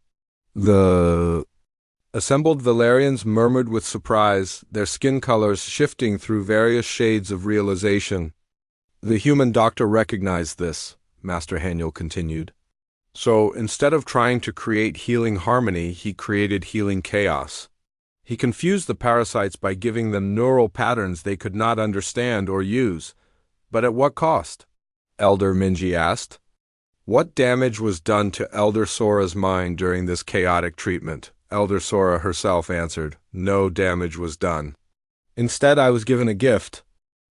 Speaker 1: The assembled Valerians murmured with surprise, their skin colors shifting through various shades of realization. "The human doctor recognized this," Master Haniel continued. "So, instead of trying to create healing harmony, he created healing chaos. He confused the parasites by giving them neural patterns they could not understand or use. But at what cost?" Elder Minji asked. "What damage was done to Elder Sora's mind during this chaotic treatment?" Elder Sora herself answered. "No damage was done. Instead, I was given a gift.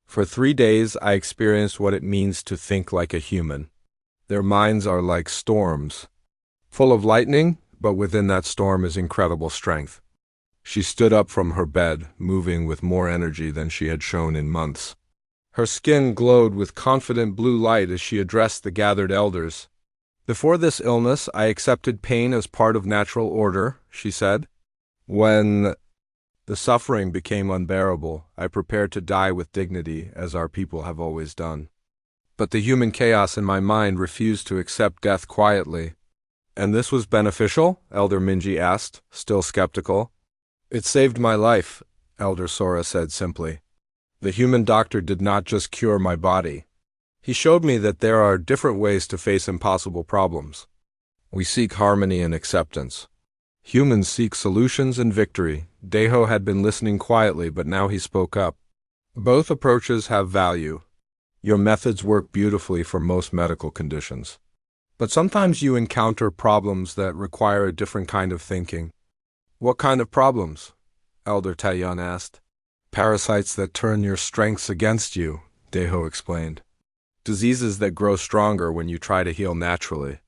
Speaker 1: For 3 days, I experienced what it means to think like a human. Their minds are like storms, full of lightning, but within that storm is incredible strength." She stood up from her bed, moving with more energy than she had shown in months. Her skin glowed with confident blue light as she addressed the gathered elders. "Before this illness, I accepted pain as part of natural order," she said. "When the suffering became unbearable, I prepared to die with dignity, as our people have always done. But the human chaos in my mind refused to accept death quietly. And this was beneficial? Elder Minji asked, still skeptical. It saved my life, Elder Sora said simply. The human doctor did not just cure my body. He showed me that there are different ways to face impossible problems. We seek harmony and acceptance. Humans seek solutions and victory. Deho had been listening quietly, but now he spoke up. Both approaches have value. Your methods work beautifully for most medical conditions. But sometimes you encounter problems that require a different kind of thinking. What kind of problems? Elder Taiyun asked. Parasites that turn your strengths against you, Deho explained. Diseases that grow stronger when you try to heal naturally.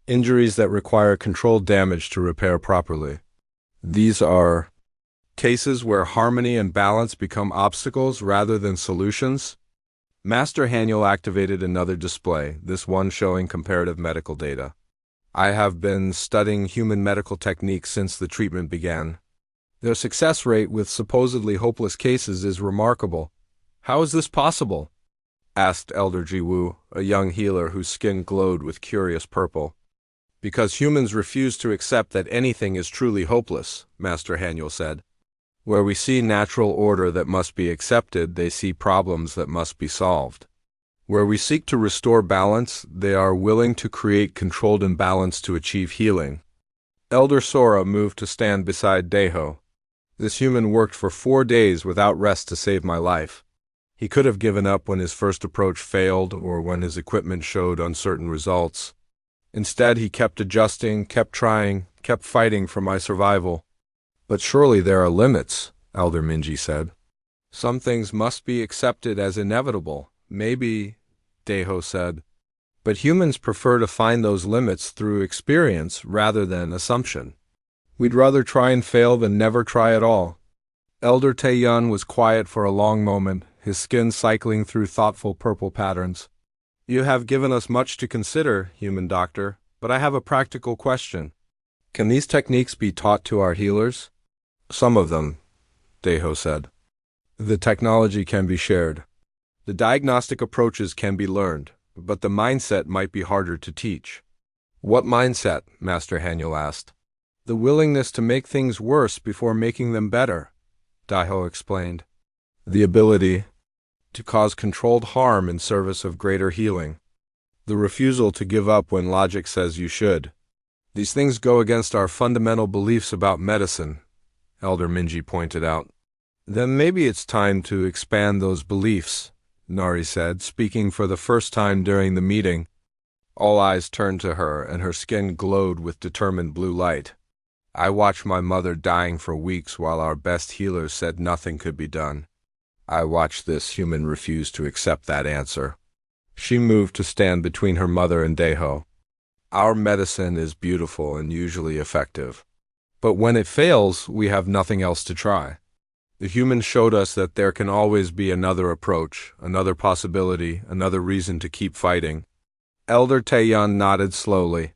Speaker 1: Injuries that require controlled damage to repair properly. These are cases where harmony and balance become obstacles rather than solutions. Master Haniel activated another display, this one showing comparative medical data. I have been studying human medical techniques since the treatment began. Their success rate with supposedly hopeless cases is remarkable. How is this possible? Asked Elder Jiwu, a young healer whose skin glowed with curious purple. Because humans refuse to accept that anything is truly hopeless, Master Haniel said. Where we see natural order that must be accepted, they see problems that must be solved. Where we seek to restore balance, they are willing to create controlled imbalance to achieve healing. Elder Sora moved to stand beside Deho. This human worked for 4 days without rest to save my life. He could have given up when his first approach failed or when his equipment showed uncertain results. Instead, he kept adjusting, kept trying, kept fighting for my survival. But surely there are limits, Elder Minji said. Some things must be accepted as inevitable. Maybe, Deho said. But humans prefer to find those limits through experience rather than assumption. We'd rather try and fail than never try at all. Elder Taiyun was quiet for a long moment, his skin cycling through thoughtful purple patterns. You have given us much to consider, human doctor, but I have a practical question. Can these techniques be taught to our healers? Some of them, Deho said. The technology can be shared. The diagnostic approaches can be learned, but the mindset might be harder to teach. What mindset? Master Haniel asked. The willingness to make things worse before making them better, Deho explained. The ability to cause controlled harm in service of greater healing. The refusal to give up when logic says you should. These things go against our fundamental beliefs about medicine, Elder Minji pointed out. Then maybe it's time to expand those beliefs, Nari said, speaking for the first time during the meeting. All eyes turned to her, and her skin glowed with determined blue light. I watched my mother dying for weeks while our best healers said nothing could be done. I watched this human refuse to accept that answer. She moved to stand between her mother and Deho. Our medicine is beautiful and usually effective. But when it fails, we have nothing else to try. The humans showed us that there can always be another approach, another possibility, another reason to keep fighting. Elder Taiyun nodded slowly.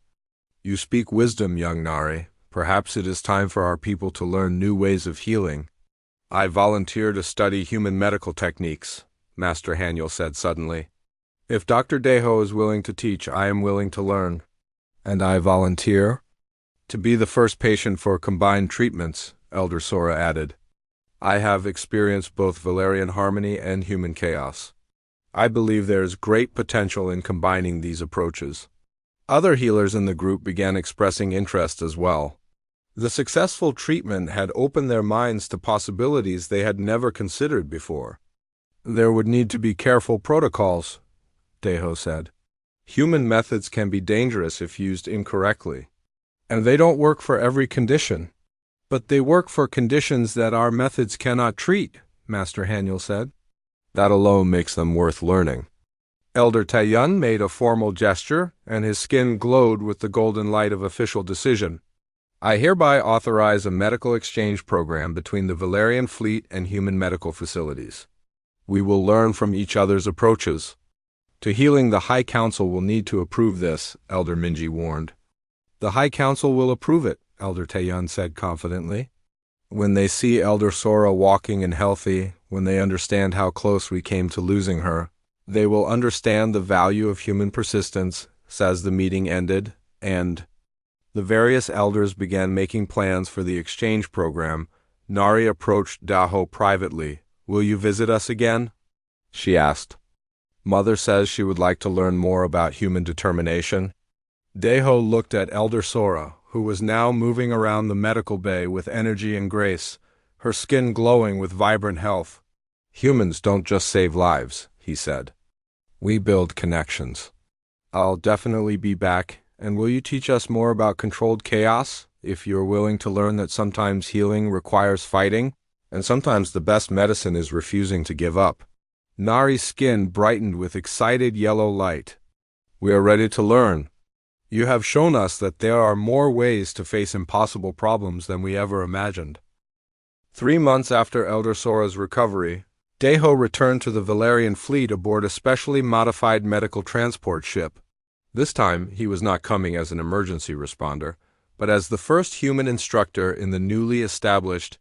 Speaker 1: You speak wisdom, young Nari. Perhaps it is time for our people to learn new ways of healing. I volunteer to study human medical techniques, Master Haniel said suddenly. If Dr. Deho is willing to teach, I am willing to learn. And I volunteer to be the first patient for combined treatments, Elder Sora added. I have experienced both Valerian harmony and human chaos. I believe there is great potential in combining these approaches. Other healers in the group began expressing interest as well. The successful treatment had opened their minds to possibilities they had never considered before. There would need to be careful protocols, Deho said. Human methods can be dangerous if used incorrectly. And they don't work for every condition. But they work for conditions that our methods cannot treat, Master Haniel said. That alone makes them worth learning. Elder Taiyun made a formal gesture, and his skin glowed with the golden light of official decision. I hereby authorize a medical exchange program between the Valerian fleet and human medical facilities. We will learn from each other's approaches. To healing, the High Council will need to approve this, Elder Minji warned. The High Council will approve it, Elder Taiyun said confidently. When they see Elder Sora walking and healthy, when they understand how close we came to losing her, They will understand the value of human persistence, says the meeting ended, and the various elders began making plans for the exchange program. Nari approached Daho privately. Will you visit us again? She asked. Mother says she would like to learn more about human determination. Daho looked at Elder Sora, who was now moving around the medical bay with energy and grace, her skin glowing with vibrant health. Humans don't just save lives, he said. We build connections. I'll definitely be back, and will you teach us more about controlled chaos, if you're willing to learn that sometimes healing requires fighting, and sometimes the best medicine is refusing to give up? Nari's skin brightened with excited yellow light. We are ready to learn. You have shown us that there are more ways to face impossible problems than we ever imagined. 3 months after Elder Sora's recovery, Daho returned to the Valerian fleet aboard a specially modified medical transport ship. This time, he was not coming as an emergency responder, but as the first human instructor in the newly established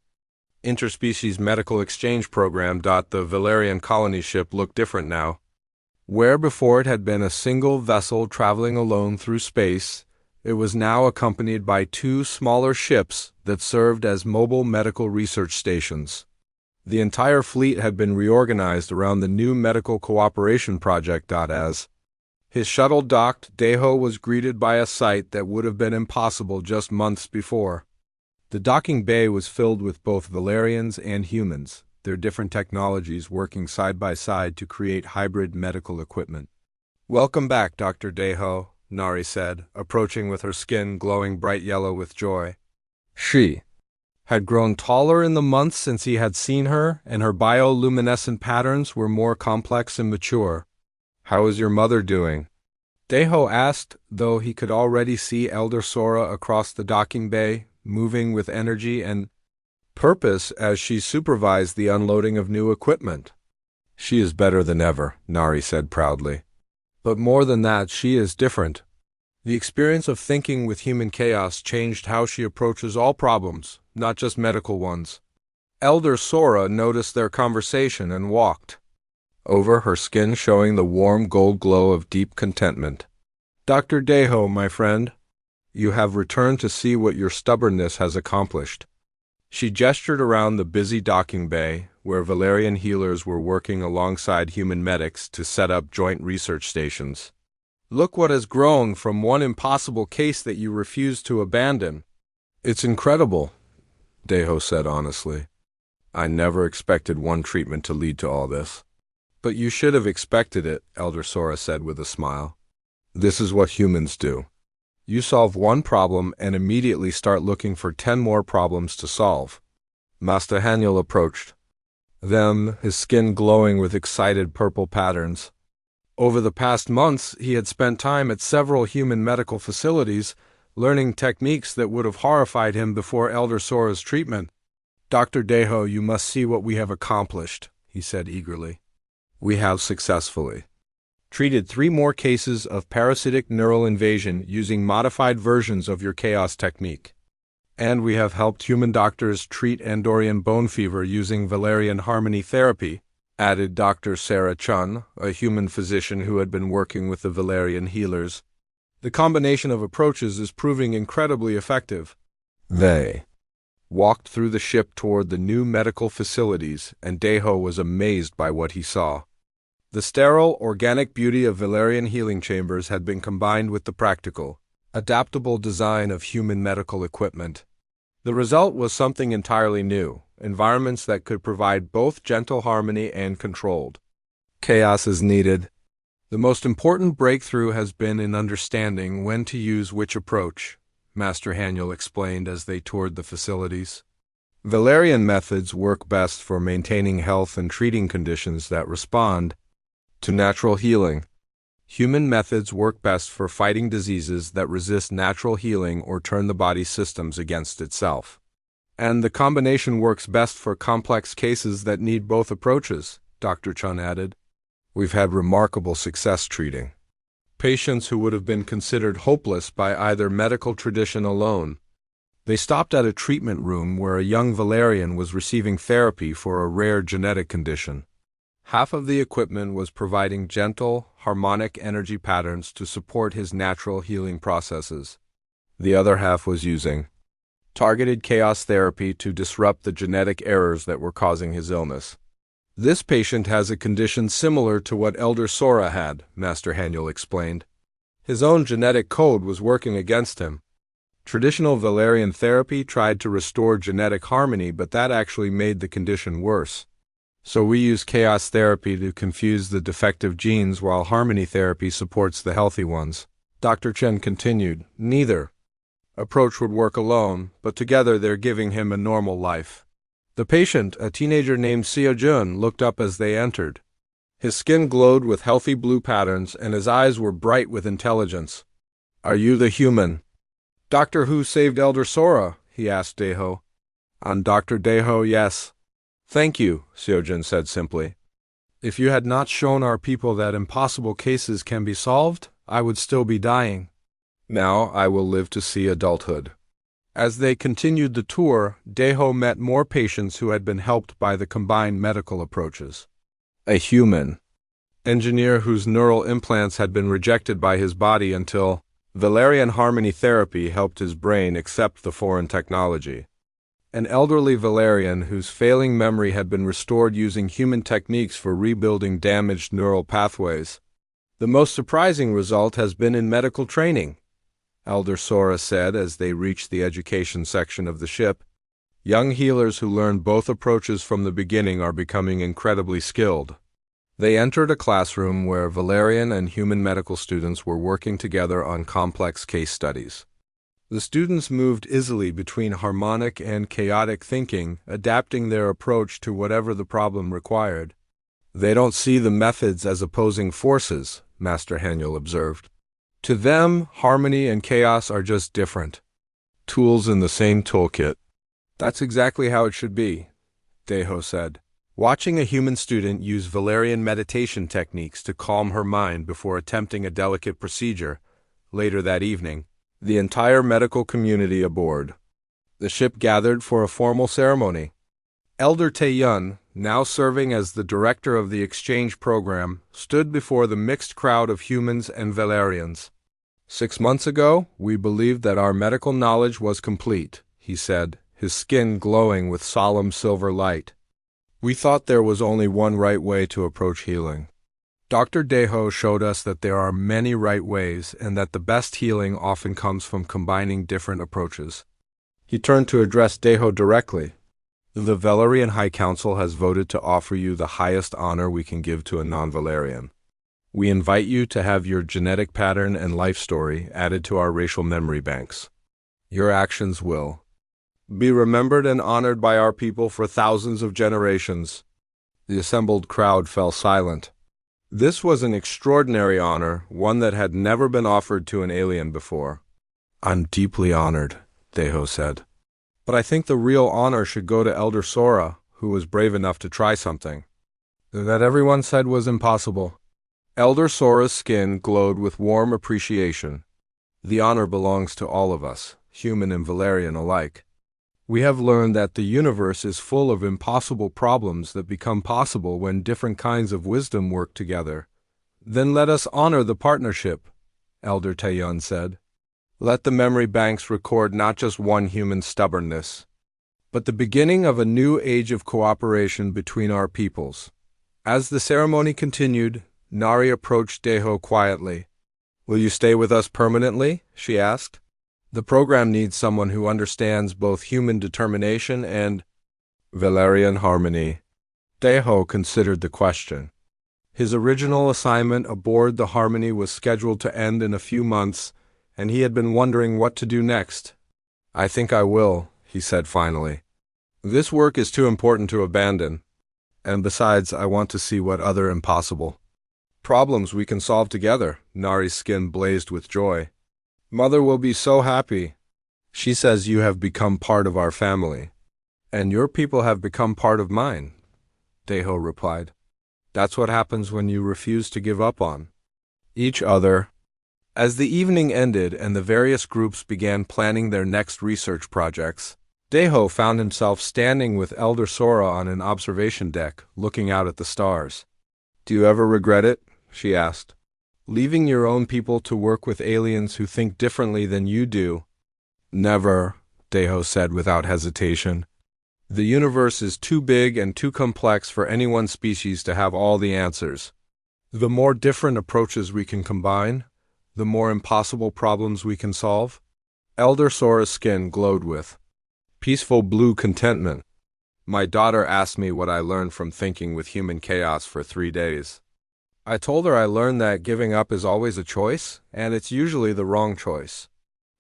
Speaker 1: interspecies medical exchange program. The Valerian colony ship looked different now. Where before it had been a single vessel traveling alone through space, it was now accompanied by 2 smaller ships that served as mobile medical research stations. The entire fleet had been reorganized around the new medical cooperation project. As his shuttle docked, Daho was greeted by a sight that would have been impossible just months before. The docking bay was filled with both Valerians and humans, their different technologies working side by side to create hybrid medical equipment. Welcome back, Dr. Daho, Nari said, approaching with her skin glowing bright yellow with joy. She had grown taller in the months since he had seen her, and her bioluminescent patterns were more complex and mature. How is your mother doing? Daho asked, though he could already see Elder Sora across the docking bay, moving with energy and purpose as she supervised the unloading of new equipment. She is better than ever, Nari said proudly. But more than that, she is different. The experience of thinking with human chaos changed how she approaches all problems, not just medical ones. Elder Sora noticed their conversation and walked over, her skin showing the warm gold glow of deep contentment. Dr. Daho, my friend, you have returned to see what your stubbornness has accomplished. She gestured around the busy docking bay, where Valerian healers were working alongside human medics to set up joint research stations. Look what has grown from one impossible case that you refused to abandon. It's incredible, Daho said honestly. I never expected one treatment to lead to all this. But you should have expected it, Elder Sora said with a smile. This is what humans do. You solve one problem and immediately start looking for 10 more problems to solve. Master Haniel approached them, his skin glowing with excited purple patterns. Over the past months, he had spent time at several human medical facilities, learning techniques that would have horrified him before Elder Sora's treatment. Dr. Daho, you must see what we have accomplished, he said eagerly. We have successfully treated 3 more cases of parasitic neural invasion using modified versions of your chaos technique. And we have helped human doctors treat Andorian bone fever using Valerian harmony therapy, added Dr. Sarah Chun, a human physician who had been working with the Valerian healers. The combination of approaches is proving incredibly effective. They walked through the ship toward the new medical facilities, and Daho was amazed by what he saw. The sterile, organic beauty of Valerian healing chambers had been combined with the practical, adaptable design of human medical equipment. The result was something entirely new, environments that could provide both gentle harmony and controlled chaos as needed. The most important breakthrough has been in understanding when to use which approach, Master Haniel explained as they toured the facilities. Valerian methods work best for maintaining health and treating conditions that respond to natural healing. Human methods work best for fighting diseases that resist natural healing or turn the body's systems against itself. And the combination works best for complex cases that need both approaches, Dr. Chun added. We've had remarkable success treating patients who would have been considered hopeless by either medical tradition alone. They stopped at a treatment room where a young Valerian was receiving therapy for a rare genetic condition. Half of the equipment was providing gentle, harmonic energy patterns to support his natural healing processes. The other half was using targeted chaos therapy to disrupt the genetic errors that were causing his illness. This patient has a condition similar to what Elder Sora had, Master Haniel explained. His own genetic code was working against him. Traditional Valerian therapy tried to restore genetic harmony, but that actually made the condition worse. So we use chaos therapy to confuse the defective genes while harmony therapy supports the healthy ones. Dr. Chen continued, neither approach would work alone, but together they're giving him a normal life. The patient, a teenager named Xiaojun, looked up as they entered. His skin glowed with healthy blue patterns, and his eyes were bright with intelligence. Are you the human doctor who saved Elder Sora? He asked Deho. I'm Dr. Deho, yes. Thank you, Xiaojun said simply. If you had not shown our people that impossible cases can be solved, I would still be dying. Now I will live to see adulthood. As they continued the tour, Deho met more patients who had been helped by the combined medical approaches. A human engineer whose neural implants had been rejected by his body until Valerian harmony therapy helped his brain accept the foreign technology. An elderly Valerian whose failing memory had been restored using human techniques for rebuilding damaged neural pathways. The most surprising result has been in medical training, Elder Sora said as they reached the education section of the ship. Young healers who learn both approaches from the beginning are becoming incredibly skilled. They entered a classroom where Valerian and human medical students were working together on complex case studies. The students moved easily between harmonic and chaotic thinking, adapting their approach to whatever the problem required. They don't see the methods as opposing forces, Master Haniel observed. To them, harmony and chaos are just different tools in the same toolkit. That's exactly how it should be, Deho said. Watching a human student use Valerian meditation techniques to calm her mind before attempting a delicate procedure, later that evening, the entire medical community aboard the ship gathered for a formal ceremony. Elder Taeyun, now serving as the director of the exchange program, stood before the mixed crowd of humans and Valerians. 6 months ago, we believed that our medical knowledge was complete, he said, his skin glowing with solemn silver light. We thought there was only one right way to approach healing. Dr. Deho showed us that there are many right ways and that the best healing often comes from combining different approaches. He turned to address Deho directly. The Valerian High Council has voted to offer you the highest honor we can give to a non-Valerian. We invite you to have your genetic pattern and life story added to our racial memory banks. Your actions will be remembered and honored by our people for thousands of generations. The assembled crowd fell silent. This was an extraordinary honor, one that had never been offered to an alien before. I'm deeply honored, Deho said. But I think the real honor should go to Elder Sora, who was brave enough to try something that everyone said was impossible. Elder Sora's skin glowed with warm appreciation. The honor belongs to all of us, human and Valerian alike. We have learned that the universe is full of impossible problems that become possible when different kinds of wisdom work together. Then let us honor the partnership, Elder Taeyun said. Let the memory banks record not just one human stubbornness, but the beginning of a new age of cooperation between our peoples. As the ceremony continued, Nari approached Deho quietly. Will you stay with us permanently? She asked. The program needs someone who understands both human determination and Valerian harmony. Deho considered the question. His original assignment aboard the Harmony was scheduled to end in a few months, and he had been wondering what to do next. I think I will, he said finally. This work is too important to abandon, and besides, I want to see what other impossible problems we can solve together. Nari's skin blazed with joy. Mother will be so happy. She says you have become part of our family, and your people have become part of mine, Deho replied. That's what happens when you refuse to give up on each other. As the evening ended and the various groups began planning their next research projects, Deho found himself standing with Elder Sora on an observation deck, looking out at the stars. Do you ever regret it? She asked. Leaving your own people to work with aliens who think differently than you do? Never, Deho said without hesitation. The universe is too big and too complex for any one species to have all the answers. The more different approaches we can combine, the more impossible problems we can solve. Elder Sora's skin glowed with peaceful blue contentment. My daughter asked me what I learned from thinking with human chaos for 3 days. I told her I learned that giving up is always a choice, and it's usually the wrong choice.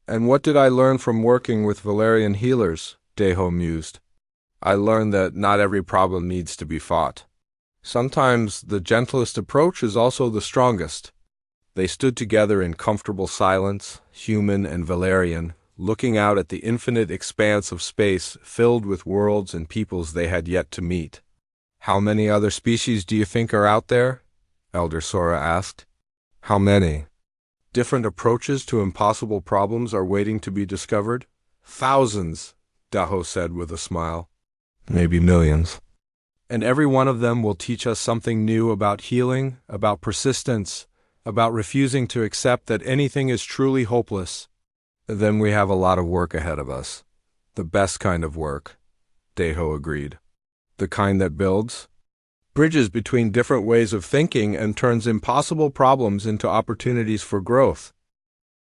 Speaker 1: And what did I learn from working with Valerian healers? Deho mused. I learned that not every problem needs to be fought. Sometimes the gentlest approach is also the strongest. They stood together in comfortable silence, human and Valerian, looking out at the infinite expanse of space filled with worlds and peoples they had yet to meet. How many other species do you think are out there? Elder Sora asked. How many? Different approaches to impossible problems are waiting to be discovered? Thousands, Daho said with a smile. Maybe millions. And every one of them will teach us something new about healing, about persistence, about refusing to accept that anything is truly hopeless. Then we have a lot of work ahead of us. The best kind of work, Deho agreed. The kind that builds, bridges between different ways of thinking and turns impossible problems into opportunities for growth.